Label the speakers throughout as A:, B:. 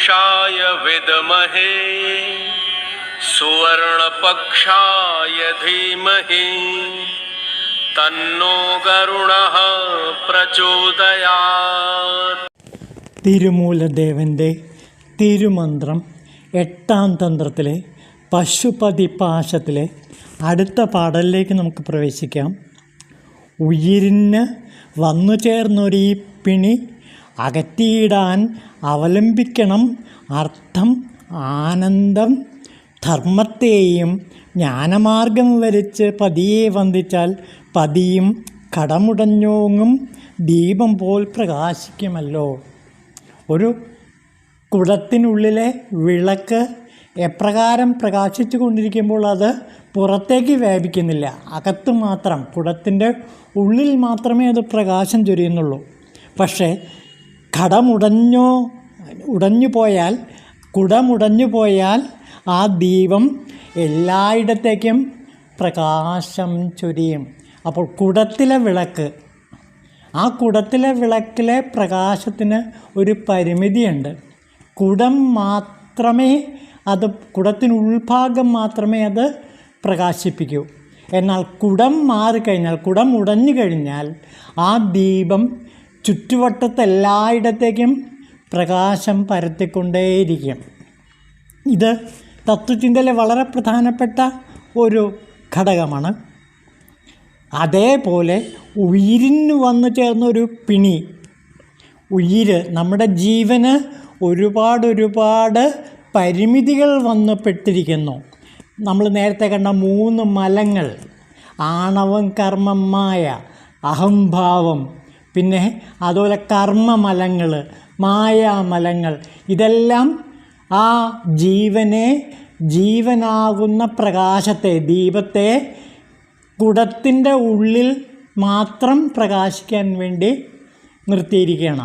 A: पुरुषाय विद्महे सुवर्णपक्षाय धीमहि तन्नो गरुडः प्रचोदयात्.
B: തിരുമൂലദേവൻ്റെ തിരുമന്ത്രം 8ാം തന്ത്രത്തിലെ പശുപതി പാശത്തിലെ അടുത്ത പാടലിലേക്ക് നമുക്ക് പ്രവേശിക്കാം. ഉയിരിന് വന്നു ചേർന്നൊരീ പിണി അകറ്റിയിടാൻ അവലംബിക്കണം അർത്ഥം ആനന്ദം ധർമ്മത്തെയും ജ്ഞാനമാർഗം വരിച്ച് പതിയെ വന്ദിച്ചാൽ പതിയും കടമുടഞ്ഞോങ്ങും ദീപം പോൽ പ്രകാശിക്കുമല്ലോ. ഒരു കുടത്തിനുള്ളിലെ വിളക്ക് എപ്രകാരം പ്രകാശിച്ചു കൊണ്ടിരിക്കുമ്പോൾ അത് പുറത്തേക്ക് വ്യാപിക്കുന്നില്ല, അകത്ത് മാത്രം കുടത്തിൻ്റെ ഉള്ളിൽ മാത്രമേ അത് പ്രകാശം ചൊരിയുന്നുള്ളൂ. പക്ഷേ കുടമുടഞ്ഞു പോയാൽ ആ ദീപം എല്ലായിടത്തേക്കും പ്രകാശം ചൊരിയും. അപ്പോൾ കുടത്തിലെ വിളക്ക്, ആ കുടത്തിലെ വിളക്കിലെ പ്രകാശത്തിന് ഒരു പരിമിതിയുണ്ട്. കുടത്തിനുൾഭാഗം മാത്രമേ അത് പ്രകാശിപ്പിക്കൂ. എന്നാൽ കുടം മാറിക്കഴിഞ്ഞാൽ, കുടം ഉടഞ്ഞു കഴിഞ്ഞാൽ ആ ദീപം ചുറ്റുവട്ടത്ത് എല്ലായിടത്തേക്കും പ്രകാശം പരത്തിക്കൊണ്ടേയിരിക്കും. ഇത് തത്വചിന്തയിലെ വളരെ പ്രധാനപ്പെട്ട ഒരു ഘടകമാണ്. അതേപോലെ ഉയിരിന് വന്നു ചേർന്നൊരു പിണി, ഉയിര് നമ്മുടെ ജീവന് ഒരുപാട് പരിമിതികൾ വന്നുപെട്ടിരിക്കുന്നു. നമ്മൾ നേരത്തെ കണ്ട 3 മലങ്ങൾ, ആണവം കർമ്മം മായ അഹംഭാവം, പിന്നെ അതുപോലെ കർമ്മമലങ്ങൾ മായാമലങ്ങൾ, ഇതെല്ലാം ആ ജീവനാകുന്ന പ്രകാശത്തെ, ദീപത്തെ കുടത്തിൻ്റെ ഉള്ളിൽ മാത്രം പ്രകാശിക്കാൻ വേണ്ടി നിർത്തിയിരിക്കുകയാണ്.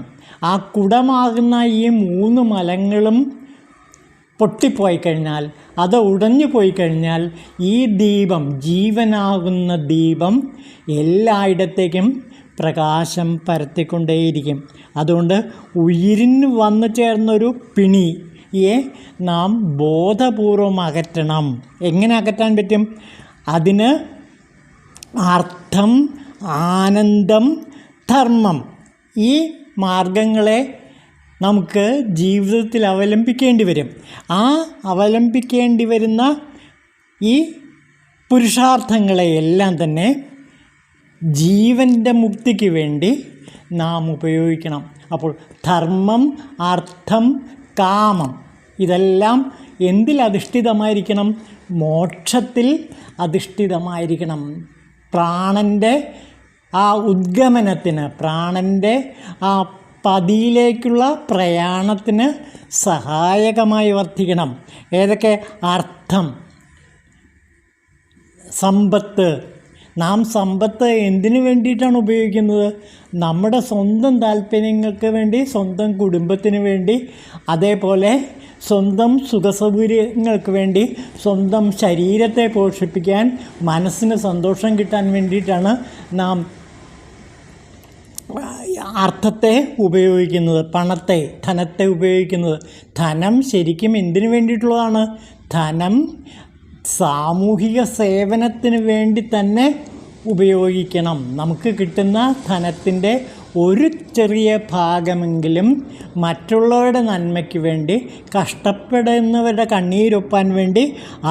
B: ആ കുടമാകുന്ന ഈ 3 മലങ്ങളും പൊട്ടിപ്പോയി കഴിഞ്ഞാൽ, അത് ഉടഞ്ഞു പോയി കഴിഞ്ഞാൽ ഈ ദീപം, ജീവനാകുന്ന ദീപം എല്ലായിടത്തേക്കും പ്രകാശം പരത്തിക്കൊണ്ടേയിരിക്കും. അതുകൊണ്ട് ഉയിരിന് വന്നു ചേർന്നൊരു പിണിയെ നാം ബോധപൂർവം അകറ്റണം. എങ്ങനെ അകറ്റാൻ പറ്റും? അതിന് അർത്ഥം, ആനന്ദം, ധർമ്മം, ഈ മാർഗങ്ങളെ നമുക്ക് ജീവിതത്തിൽ അവലംബിക്കേണ്ടി വരും. ആ അവലംബിക്കേണ്ടി വരുന്ന ഈ പുരുഷാർത്ഥങ്ങളെയെല്ലാം തന്നെ ജീവൻ്റെ മുക്തിക്ക് വേണ്ടി നാം ഉപയോഗിക്കണം. അപ്പോൾ ധർമ്മം, അർത്ഥം, കാമം, ഇതെല്ലാം എന്തിലധിഷ്ഠിതമായിരിക്കണം? മോക്ഷത്തിൽ അധിഷ്ഠിതമായിരിക്കണം. പ്രാണൻ്റെ ആ ഉദ്ഗമനത്തിന്, പ്രാണൻ്റെ ആ പതിയിലേക്കുള്ള പ്രയാണത്തിന് സഹായകമായി വർത്തിക്കണം. ഏതൊക്കെ? അർത്ഥം, സമ്പത്ത്. നാം സമ്പത്ത് എന്തിനു വേണ്ടിയിട്ടാണ് ഉപയോഗിക്കുന്നത്? നമ്മുടെ സ്വന്തം താല്പര്യങ്ങൾക്ക് വേണ്ടി, സ്വന്തം കുടുംബത്തിന് വേണ്ടി, അതേപോലെ സ്വന്തം സുഖസൗകര്യങ്ങൾക്ക് വേണ്ടി, സ്വന്തം ശരീരത്തെ പോഷിപ്പിക്കാൻ, മനസ്സിന് സന്തോഷം കിട്ടാൻ വേണ്ടിയിട്ടാണ് നാം അർത്ഥത്തെ ഉപയോഗിക്കുന്നത്, ധനത്തെ ഉപയോഗിക്കുന്നത്. ധനം ശരിക്കും എന്തിനു വേണ്ടിയിട്ടുള്ളതാണ്? ധനം സാമൂഹിക സേവനത്തിന് വേണ്ടി തന്നെ ഉപയോഗിക്കണം. നമുക്ക് കിട്ടുന്ന ധനത്തിൻ്റെ ഒരു ചെറിയ ഭാഗമെങ്കിലും മറ്റുള്ളവരുടെ നന്മയ്ക്ക് വേണ്ടി, കഷ്ടപ്പെടുന്നവരുടെ കണ്ണീരൊപ്പാൻ വേണ്ടി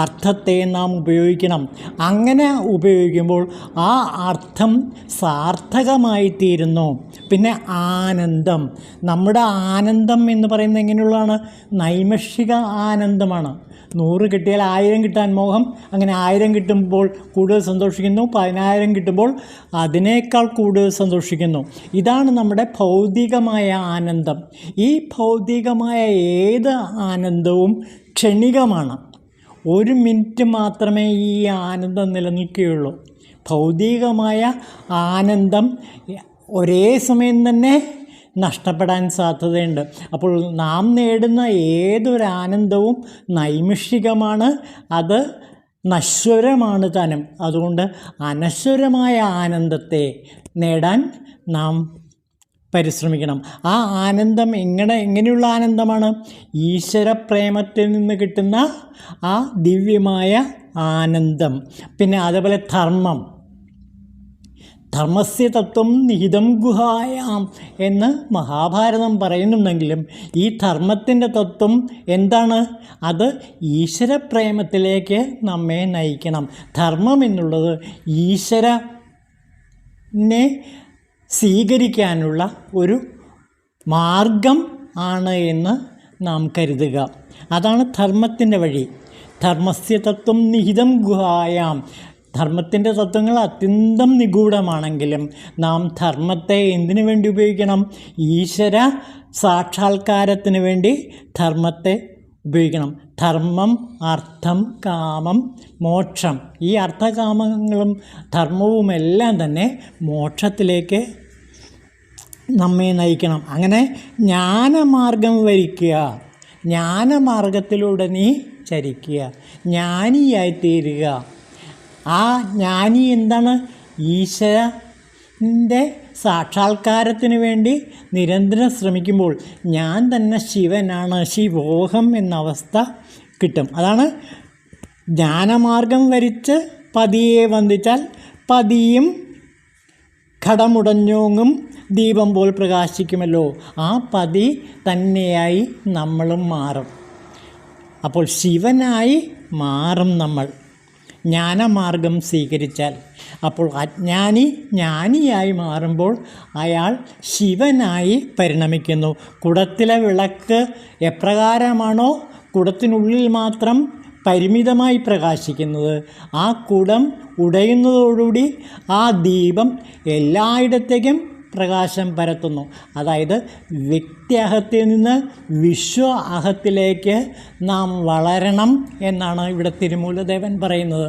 B: അർത്ഥത്തെ നാം ഉപയോഗിക്കണം. അങ്ങനെ ഉപയോഗിക്കുമ്പോൾ ആ അർത്ഥം സാർത്ഥകമായി തീരുന്നു. പിന്നെ ആനന്ദം, നമ്മുടെ ആനന്ദം എന്ന് പറയുന്നത് എങ്ങനെയുള്ളതാണ്? നൈമിഷിക ആനന്ദമാണ്. 100 കിട്ടിയാൽ 1000 കിട്ടാൻ മോഹം, അങ്ങനെ 1000 കിട്ടുമ്പോൾ കൂടുതൽ സന്തോഷിക്കുന്നു, 10000 കിട്ടുമ്പോൾ അതിനേക്കാൾ കൂടുതൽ സന്തോഷിക്കുന്നു. ഇതാണ് നമ്മുടെ ഭൗതികമായ ആനന്ദം. ഈ ഭൗതികമായ ഏത് ആനന്ദവും ക്ഷണികമാണ്. 1 മിനിറ്റ് മാത്രമേ ഈ ആനന്ദം നിലനിൽക്കുകയുള്ളൂ. ഭൗതികമായ ആനന്ദം ഒരേ സമയം തന്നെ നഷ്ടപ്പെടാൻ സാധ്യതയുണ്ട്. അപ്പോൾ നാം നേടുന്ന ഏതൊരാനന്ദവും നൈമിഷികമാണ്, അത് നശ്വരമാണ് താനും. അതുകൊണ്ട് അനശ്വരമായ ആനന്ദത്തെ നേടാൻ നാം പരിശ്രമിക്കണം. ആ ആനന്ദം എങ്ങനെയുള്ള ആനന്ദമാണ്? ഈശ്വരപ്രേമത്തിൽ നിന്ന് കിട്ടുന്ന ആ ദിവ്യമായ ആനന്ദം. പിന്നെ അതേപോലെ ധർമ്മസ്യ തത്വം നിഹിതം ഗുഹായാം എന്ന് മഹാഭാരതം പറയുന്നുണ്ടെങ്കിലും ഈ ധർമ്മത്തിൻ്റെ തത്വം എന്താണ്? അത് ഈശ്വരപ്രേമത്തിലേക്ക് നമ്മെ നയിക്കണം. ധർമ്മം എന്നുള്ളത് ഈശ്വരനെ സ്വീകരിക്കാനുള്ള ഒരു മാർഗം ആണ് എന്ന് നാം കരുതുക. അതാണ് ധർമ്മത്തിൻ്റെ വഴി. ധർമ്മസ്യ തത്വം നിഹിതം ഗുഹായാം. ധർമ്മത്തിൻ്റെ തത്വങ്ങൾ അത്യന്തം നിഗൂഢമാണെങ്കിലും നാം ധർമ്മത്തെ എന്തിനു വേണ്ടി ഉപയോഗിക്കണം? ഈശ്വര സാക്ഷാത്കാരത്തിന് വേണ്ടി ധർമ്മത്തെ ഉപയോഗിക്കണം. ധർമ്മം, അർത്ഥം, കാമം, മോക്ഷം. ഈ അർത്ഥകാമങ്ങളും ധർമ്മവുമെല്ലാം തന്നെ മോക്ഷത്തിലേക്ക് നമ്മെ നയിക്കണം. അങ്ങനെ ജ്ഞാനമാർഗം വരിക്കുക. ജ്ഞാനമാർഗത്തിലൂടെ നീ ചരിക്കുക, ജ്ഞാനിയായിത്തീരുക. ആ ജ്ഞാനി എന്താണ്? ഈശ്വരൻ്റെ സാക്ഷാത്കാരത്തിന് വേണ്ടി നിരന്തരം ശ്രമിക്കുമ്പോൾ ഞാൻ തന്നെ ശിവനാണ്, ശിവോഹം എന്ന അവസ്ഥ കിട്ടും. അതാണ് ജ്ഞാനമാർഗം വരിച്ച് പതിയെ വന്ദിച്ചാൽ പതിയും ഘടമുടഞ്ഞോങ്ങും ദീപം പോൽ പ്രകാശിക്കുമല്ലോ. ആ പതി തന്നെയായി നമ്മളും മാറും. അപ്പോൾ ശിവനായി മാറും നമ്മൾ ജ്ഞാനമാർഗം സ്വീകരിച്ചാൽ. അപ്പോൾ അജ്ഞാനി ജ്ഞാനിയായി മാറുമ്പോൾ അയാൾ ശിവനായി പരിണമിക്കുന്നു. കുടത്തിലെ വിളക്ക് എപ്രകാരമാണോ കുടത്തിനുള്ളിൽ മാത്രം പരിമിതമായി പ്രകാശിക്കുന്നത്, ആ കുടം ഉടയുന്നതോടുകൂടി ആ ദീപം എല്ലായിടത്തേക്കും പ്രകാശം പരത്തുന്നു. അതായത് വ്യക്തി അഹത്തിൽ നിന്ന് വിശ്വ അഹത്തിലേക്ക് നാം വളരണം എന്നാണ് ഇവിടെ തിരുമൂലദേവൻ പറയുന്നത്.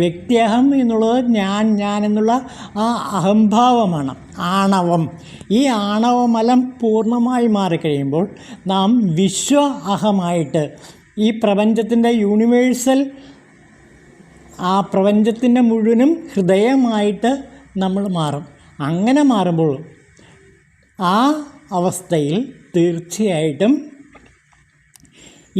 B: വ്യക്തിയഹം എന്നുള്ളത് ഞാൻ എന്നുള്ള ആ അഹംഭാവമാണ്, ആണവം. ഈ ആണവമലം പൂർണ്ണമായി മാറിക്കഴിയുമ്പോൾ നാം വിശ്വ അഹമായിട്ട് ഈ പ്രപഞ്ചത്തിൻ്റെ യൂണിവേഴ്സൽ, ആ പ്രപഞ്ചത്തിൻ്റെ മുഴുവനും ഹൃദയമായിട്ട് നമ്മൾ മാറും. അങ്ങനെ മാറുമ്പോൾ ആ അവസ്ഥയിൽ തീർച്ചയായിട്ടും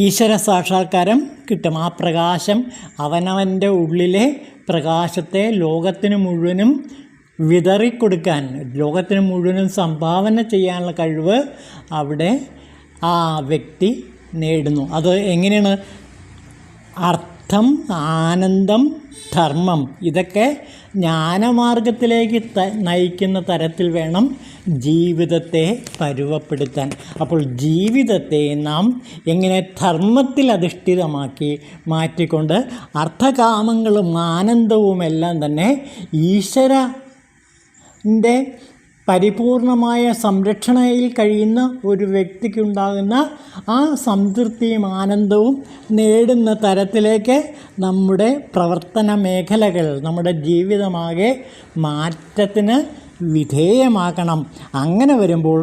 B: ഈശ്വര സാക്ഷാത്കാരം കിട്ടും. ആ പ്രകാശം അവനവൻ്റെ ഉള്ളിലെ പ്രകാശത്തെ ലോകത്തിന് മുഴുവനും വിതറിക്കൊടുക്കാൻ, ലോകത്തിന് മുഴുവനും സംഭാവന ചെയ്യാനുള്ള കഴിവ് അവിടെ ആ വ്യക്തി നേടുന്നു. അത് എങ്ങനെയാണ്? അർത്ഥം, ആനന്ദം, ധർമ്മം ഇതൊക്കെ ജ്ഞാനമാർഗത്തിലേക്ക് നയിക്കുന്ന തരത്തിൽ വേണം ജീവിതത്തെ പരുവപ്പെടുത്താൻ. അപ്പോൾ ജീവിതത്തെ നാം എങ്ങനെ ധർമ്മത്തിൽ അധിഷ്ഠിതമാക്കി മാറ്റിക്കൊണ്ട് അർത്ഥകാമങ്ങളും ആനന്ദവുമെല്ലാം തന്നെ ഈശ്വരൻ്റെ പരിപൂർണമായ സംരക്ഷണയിൽ കഴിയുന്ന ഒരു വ്യക്തിക്കുണ്ടാകുന്ന ആ സംതൃപ്തിയും ആനന്ദവും നേടുന്ന തരത്തിലേക്ക് നമ്മുടെ പ്രവർത്തന മേഖലകൾ, നമ്മുടെ ജീവിതമാകെ മാറ്റത്തിന് വിധേയമാക്കണം. അങ്ങനെ വരുമ്പോൾ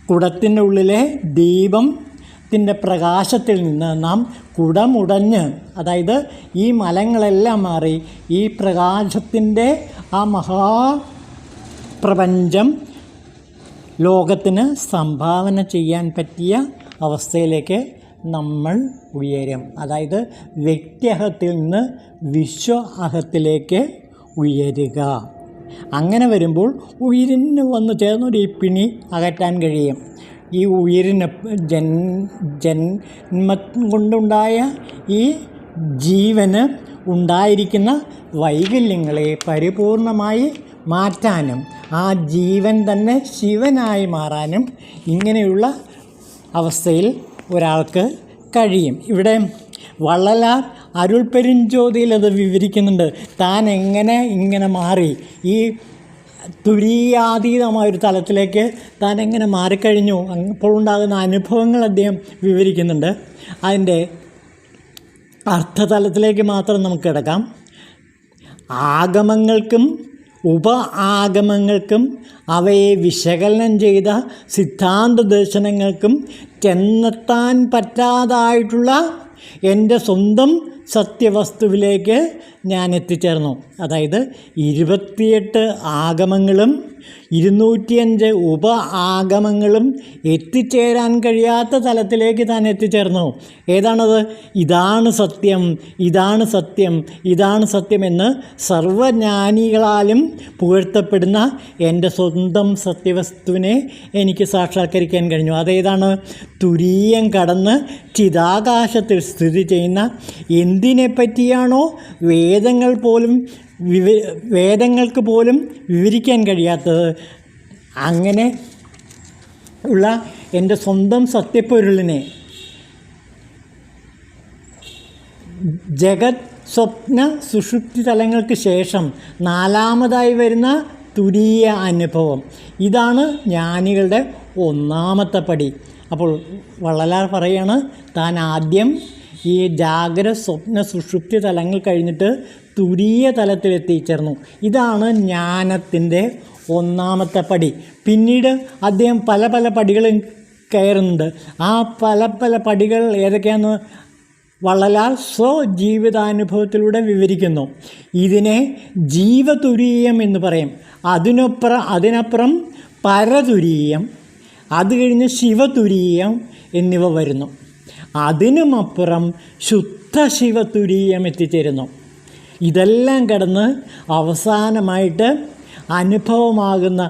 B: കുടത്തിൻ്റെ ഉള്ളിലെ ദീപത്തിൻ്റെ പ്രകാശത്തിൽ നിന്ന് നാം കുടമുടഞ്ഞ്, അതായത് ഈ മലങ്ങളെല്ലാം മാറി ഈ പ്രകാശത്തിൻ്റെ ആ മഹാപ്രപഞ്ചം ലോകത്തിന് സംഭാവന ചെയ്യാൻ പറ്റിയ അവസ്ഥയിലേക്ക് നമ്മൾ ഉയരും. അതായത് വ്യക്തിഅഹത്തിൽ നിന്ന് വിശ്വ അഹത്തിലേക്ക് ഉയരുക. അങ്ങനെ വരുമ്പോൾ ഉയിരിന് വന്നു ചേർന്നൊരു ഈ പിണി അകറ്റാൻ കഴിയും. ഈ ഉയിരിന് ജന്മം കൊണ്ടുണ്ടായ ഈ ജീവന് ഉണ്ടായിരിക്കുന്ന വൈകല്യങ്ങളെ പരിപൂർണമായി മാറ്റാനും ആ ജീവൻ തന്നെ ശിവനായി മാറാനും ഇങ്ങനെയുള്ള അവസ്ഥയിൽ ഒരാൾക്ക് കഴിയും. ഇവിടെ വള്ളലാർ അരുൾപ്പെരുഞ്ചോതിയിൽ അത് വിവരിക്കുന്നുണ്ട്. താൻ ഇങ്ങനെ മാറി ഈ തുരീയാതീതമായൊരു തലത്തിലേക്ക് താൻ എങ്ങനെ മാറിക്കഴിഞ്ഞു, അപ്പോൾ ഉണ്ടാകുന്ന അനുഭവങ്ങൾ അദ്ദേഹം വിവരിക്കുന്നുണ്ട്. അതിൻ്റെ അർത്ഥതലത്തിലേക്ക് മാത്രം നമുക്ക് കിടക്കാം. ആഗമങ്ങൾക്കും ഉപ ആഗമങ്ങൾക്കും അവയെ വിശകലനം ചെയ്ത സിദ്ധാന്ത ദർശനങ്ങൾക്കും ചെന്നെത്താൻ പറ്റാതായിട്ടുള്ള എൻ്റെ സ്വന്തം സത്യവസ്തുവിലേക്ക് ഞാൻ എത്തിച്ചേർന്നു. അതായത് 28 ആഗമങ്ങളും 205 ഉപ ആഗമങ്ങളും എത്തിച്ചേരാൻ കഴിയാത്ത തലത്തിലേക്ക് താൻ എത്തിച്ചേർന്നു. ഏതാണത്? ഇതാണ് സത്യം, ഇതാണ് സത്യം, ഇതാണ് സത്യമെന്ന് സർവജ്ഞാനികളാലും പുകഴ്ത്തപ്പെടുന്ന എൻ്റെ സ്വന്തം സത്യവസ്തുവിനെ എനിക്ക് സാക്ഷാത്കരിക്കാൻ കഴിഞ്ഞു. അതേതാണ്? തുരീയം കടന്ന് ചിതാകാശത്തിൽ സ്ഥിതി ചെയ്യുന്ന എന്തിനെപ്പറ്റിയാണോ വേദങ്ങൾക്ക് പോലും വിവരിക്കാൻ കഴിയാത്തത്, അങ്ങനെ ഉള്ള എൻ്റെ സ്വന്തം സത്യപ്പൊരുളിനെ ജഗത് സ്വപ്ന സുഷുപ്തി തലങ്ങൾക്ക് ശേഷം 4ാമതായി വരുന്ന തുരീയ അനുഭവം. ഇതാണ് ജ്ഞാനികളുടെ 1ാമത്തെ പടി. അപ്പോൾ വള്ളലാർ പറയാണ്, താൻ ആദ്യം ഈ ജാഗ്രത സ്വപ്ന സുഷുപ്തി തലങ്ങൾ കഴിഞ്ഞിട്ട് തുരീയ തലത്തിലെത്തിച്ചേർന്നു. ഇതാണ് ജ്ഞാനത്തിൻ്റെ 1ാമത്തെ പടി. പിന്നീട് അദ്ദേഹം പല പല പടികളും കയറുന്നുണ്ട്. ആ പല പല പടികൾ ഏതൊക്കെയാണെന്ന് വള്ളലാർ സ്വജീവിതാനുഭവത്തിലൂടെ വിവരിക്കുന്നു. ഇതിനെ ജീവതുരീയം എന്ന് പറയും. അതിനപ്പുറം പരതുരീയം, അത് കഴിഞ്ഞ് ശിവതുരീയം എന്നിവ വരുന്നു. അതിനുമപ്പുറം ശുദ്ധ ശിവതുരീയം എത്തിച്ചേരുന്നു. ഇതെല്ലാം കടന്ന് അവസാനമായിട്ട് അനുഭവമാകുന്ന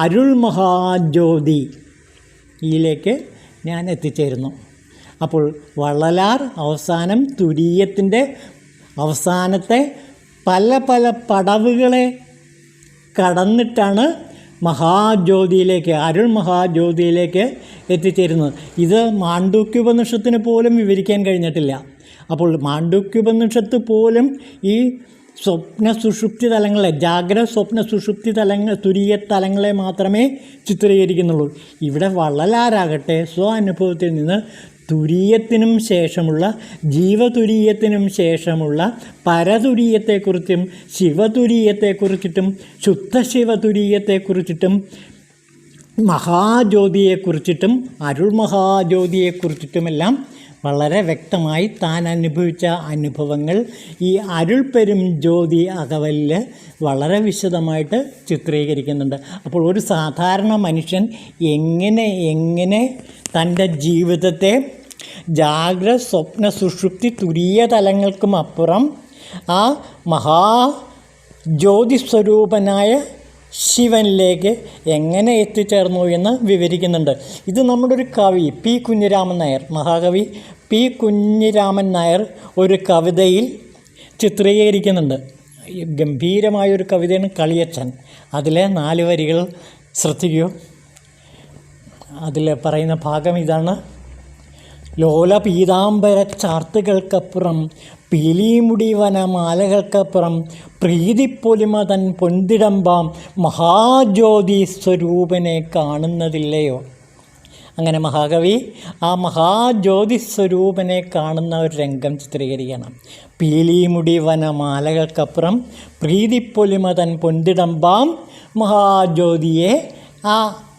B: അരുൾ മഹാജ്യോതിയിലേക്ക് ഞാൻ എത്തിച്ചേരുന്നു. അപ്പോൾ വള്ളലാർ അവസാനം തുരീയത്തിൻ്റെ അവസാനത്തെ പല പല പടവുകളെ കടന്നിട്ടാണ് മഹാജ്യോതിയിലേക്ക്, അരുൾ മഹാജ്യോതിയിലേക്ക് എത്തിച്ചേരുന്നത്. ഇത് മാണ്ഡൂക്യോപനിഷത്തിന് പോലും വിവരിക്കാൻ കഴിഞ്ഞിട്ടില്ല. അപ്പോൾ മാണ്ഡൂക്യോപനിഷത്ത് പോലും ഈ സ്വപ്ന സുഷുപ്തി തലങ്ങളെ, ജാഗ്രത സ്വപ്ന സുഷുപ്തി തലങ്ങൾ, തുരീയ തലങ്ങളെ മാത്രമേ ചിത്രീകരിക്കുന്നുള്ളൂ. ഇവിടെ വള്ളലാരാകട്ടെ സ്വാനുഭവത്തിൽ നിന്ന് തുരീയത്തിനും ശേഷമുള്ള, ജീവതുരീയത്തിനും ശേഷമുള്ള പരതുരീയത്തെക്കുറിച്ചും ശിവതുരീയത്തെക്കുറിച്ചിട്ടും ശുദ്ധശിവതുരീയത്തെക്കുറിച്ചിട്ടും മഹാജ്യോതിയെക്കുറിച്ചിട്ടും അരുൾ മഹാജ്യോതിയെക്കുറിച്ചിട്ടുമെല്ലാം വളരെ വ്യക്തമായി താൻ അനുഭവിച്ച അനുഭവങ്ങൾ ഈ അരുൾ പെരും ജ്യോതി അകവലിൽ വളരെ വിശദമായിട്ട് ചിത്രീകരിക്കുന്നുണ്ട്. അപ്പോൾ ഒരു സാധാരണ മനുഷ്യൻ എങ്ങനെ തൻ്റെ ജീവിതത്തെ ജാഗ്രത സ്വപ്ന സുഷുപ്തി തുരീയ തലങ്ങൾക്കും അപ്പുറം ആ മഹാജ്യോതിസ്വരൂപനായ ശിവനിലേക്ക് എങ്ങനെ എത്തിച്ചേർന്നു എന്ന് വിവരിക്കുന്നുണ്ട്. ഇത് നമ്മുടെ ഒരു കവി പി കുഞ്ഞിരാമൻ നായർ, മഹാകവി പി കുഞ്ഞിരാമൻ നായർ ഒരു കവിതയിൽ ചിത്രീകരിക്കുന്നുണ്ട്. ഗംഭീരമായൊരു കവിതയാണ് കളിയച്ഛൻ. അതിലെ 4 വരികൾ ശ്രദ്ധിക്കൂ. അതിൽ പറയുന്ന ഭാഗം ഇതാണ്: ലോല പീതാംബര ചാർത്തുകൾക്കപ്പുറം പീലിമുടി വനമാലകൾക്കപ്പുറം പ്രീതിപ്പൊലിമ തൻ പൊന്തിടമ്പാം മഹാജ്യോതി സ്വരൂപനെ കാണുന്നതില്ലയോ. അങ്ങനെ മഹാകവി ആ മഹാജ്യോതി സ്വരൂപനെ കാണുന്ന ഒരു രംഗം ചിത്രീകരിക്കണം. പീലിമുടി വനമാലകൾക്കപ്പുറം പ്രീതിപ്പൊലിമ തൻ പൊന്തിടമ്പാം മഹാജ്യോതിയെ, ആ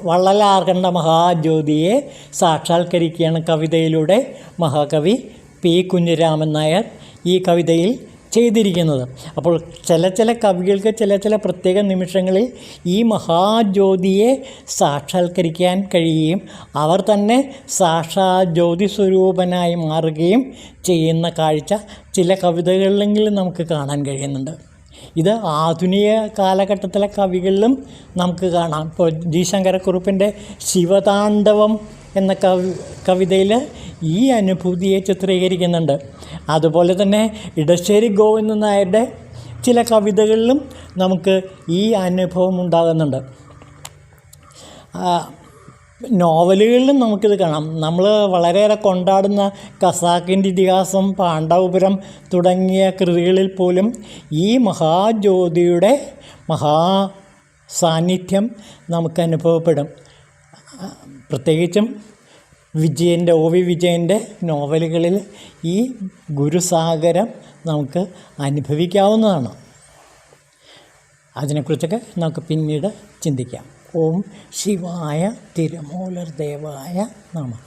B: വള്ളലാർ കണ്ട മഹാജ്യോതിയെ സാക്ഷാത്കരിക്കുകയാണ് കവിതയിലൂടെ മഹാകവി പി കുഞ്ഞിരാമൻ നായർ ഈ കവിതയിൽ ചെയ്തിരിക്കുന്നത്. അപ്പോൾ ചില കവികൾക്ക് ചില പ്രത്യേക നിമിഷങ്ങളിൽ ഈ മഹാജ്യോതിയെ സാക്ഷാത്കരിക്കാൻ കഴിയുകയും അവർ തന്നെ സാക്ഷാജ്യോതി സ്വരൂപനായി മാറുകയും ചെയ്യുന്ന കാഴ്ച ചില കവിതകളിലെങ്കിലും നമുക്ക് കാണാൻ കഴിയുന്നുണ്ട്. ഇത് ആധുനിക കാലഘട്ടത്തിലെ കവികളിലും നമുക്ക് കാണാം. ഇപ്പോൾ ജി ശങ്കരക്കുറുപ്പിൻ്റെ ശിവതാണ്ഡവം എന്ന കവിതയിൽ ഈ അനുഭൂതിയെ ചിത്രീകരിക്കുന്നുണ്ട്. അതുപോലെ തന്നെ ഇടശ്ശേരി ഗോവിന്ദൻ നായരുടെ ചില കവിതകളിലും നമുക്ക് ഈ അനുഭവം ഉണ്ടാകുന്നുണ്ട്. നോവലുകളിലും നമുക്കിത് കാണാം. നമ്മൾ വളരെയേറെ കൊണ്ടാടുന്ന ഖസാക്കിൻ്റെ ഇതിഹാസം, പാണ്ഡവപുരം തുടങ്ങിയ കൃതികളിൽ പോലും ഈ മഹാജ്യോതിയുടെ സാന്നിധ്യം നമുക്ക് അനുഭവപ്പെടും. പ്രത്യേകിച്ചും ഒ വി വിജയൻ്റെ നോവലുകളിൽ ഈ ഗുരുസാഗരം നമുക്ക് അനുഭവിക്കാവുന്നതാണ്. അതിനെക്കുറിച്ചൊക്കെ നമുക്ക് പിന്നീട് ചിന്തിക്കാം. ഓം ശിവായ തിരുമൂലർ ദേവായ നമഃ.